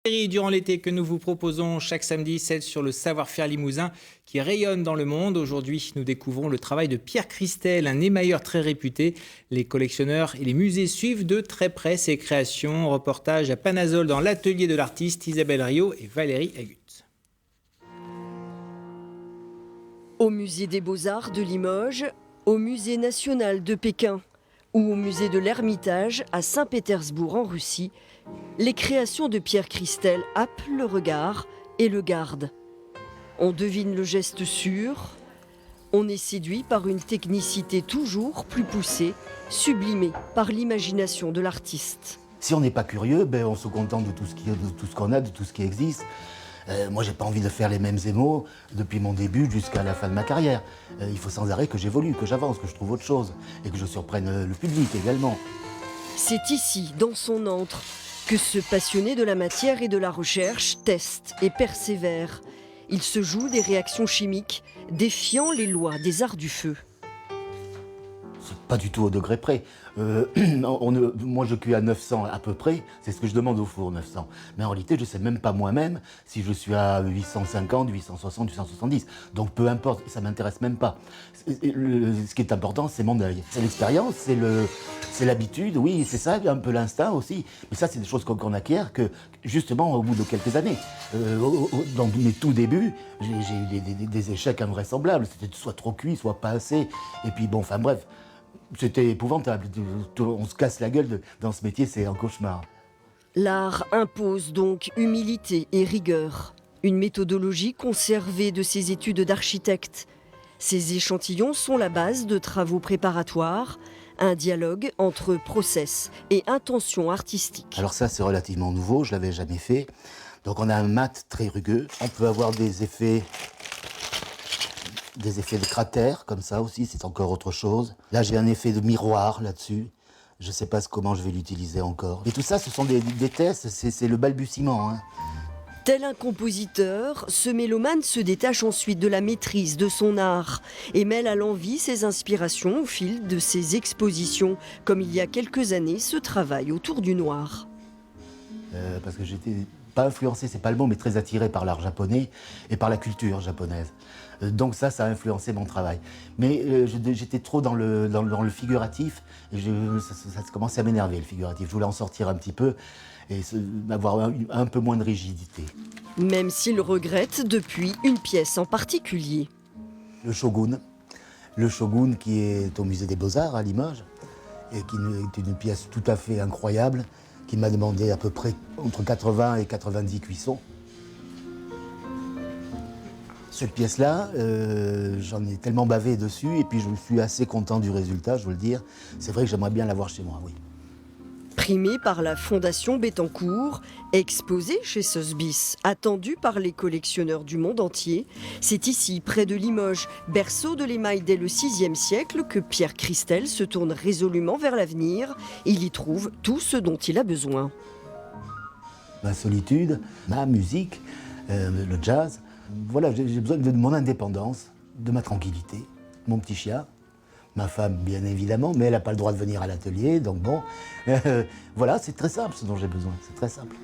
Série durant l'été que nous vous proposons chaque samedi, celle sur le savoir-faire limousin qui rayonne dans le monde. Aujourd'hui, nous découvrons le travail de Pierre Christelle, un émailleur très réputé. Les collectionneurs et les musées suivent de très près ses créations. Reportage à Panazol dans l'atelier de l'artiste Isabelle Rio et Valérie Agut. Au musée des Beaux-Arts de Limoges, au musée national de Pékin ou au musée de l'Ermitage à Saint-Pétersbourg en Russie, les créations de Pierre Christelle happent le regard et le gardent. On devine le geste sûr, on est séduit par une technicité toujours plus poussée, sublimée par l'imagination de l'artiste. Si on n'est pas curieux, on se contente de tout ce qu'on a, de tout ce qui existe. Moi, j'ai pas envie de faire les mêmes émaux depuis mon début jusqu'à la fin de ma carrière. Il faut sans arrêt que j'évolue, que j'avance, que je trouve autre chose et que je surprenne le public également. C'est ici, dans son antre, que ce passionné de la matière et de la recherche teste et persévère. Il se joue des réactions chimiques, défiant les lois des arts du feu. C'est pas du tout au degré près. Moi, je cuis à 900 à peu près. C'est ce que je demande au four, 900. Mais en réalité, je sais même pas moi-même si je suis à 850, 860, 870. Donc peu importe, ça m'intéresse même pas. Ce qui est important, c'est mon œil. C'est l'expérience, c'est l'habitude, oui, c'est ça, un peu l'instinct aussi. Mais ça, c'est des choses qu'on acquiert que, justement, au bout de quelques années. Dans mes tout débuts, j'ai eu des échecs invraisemblables. C'était soit trop cuit, soit pas assez. Et puis bon, enfin bref. C'était épouvantable. On se casse la gueule dans ce métier, c'est un cauchemar. L'art impose donc humilité et rigueur. Une méthodologie conservée de ses études d'architecte. Ces échantillons sont la base de travaux préparatoires, un dialogue entre process et intention artistique. Alors ça, c'est relativement nouveau, je l'avais jamais fait. Donc on a un mat très rugueux. On peut avoir des effets de cratères, comme ça aussi, c'est encore autre chose. Là, j'ai un effet de miroir là-dessus. Je ne sais pas comment je vais l'utiliser encore. Et tout ça, ce sont des tests, c'est le balbutiement. Hein. Tel un compositeur, ce mélomane se détache ensuite de la maîtrise de son art et mêle à l'envie ses inspirations au fil de ses expositions, comme il y a quelques années ce travail autour du noir. Parce que j'étais pas influencé, c'est pas le mot, mais très attiré par l'art japonais et par la culture japonaise. Donc ça a influencé mon travail. Mais j'étais trop dans le figuratif, et ça commençait à m'énerver, le figuratif. Je voulais en sortir un petit peu et avoir un peu moins de rigidité. Même s'il regrette depuis une pièce en particulier. Le Shogun qui est au musée des Beaux-Arts à Limoges, et qui est une pièce tout à fait incroyable, qui m'a demandé à peu près entre 80 et 90 cuissons. Cette pièce-là, j'en ai tellement bavé dessus, et puis je suis assez content du résultat, je veux le dire. C'est vrai que j'aimerais bien l'avoir chez moi, oui. Primé par la Fondation Bettencourt, exposé chez Sotheby's, attendu par les collectionneurs du monde entier, c'est ici, près de Limoges, berceau de l'émail dès le VIe siècle, que Pierre Christelle se tourne résolument vers l'avenir. Il y trouve tout ce dont il a besoin. Ma solitude, ma musique, le jazz. Voilà, j'ai besoin de mon indépendance, de ma tranquillité, mon petit chien. Ma femme, bien évidemment, mais elle n'a pas le droit de venir à l'atelier, donc bon. Voilà, c'est très simple ce dont j'ai besoin, c'est très simple.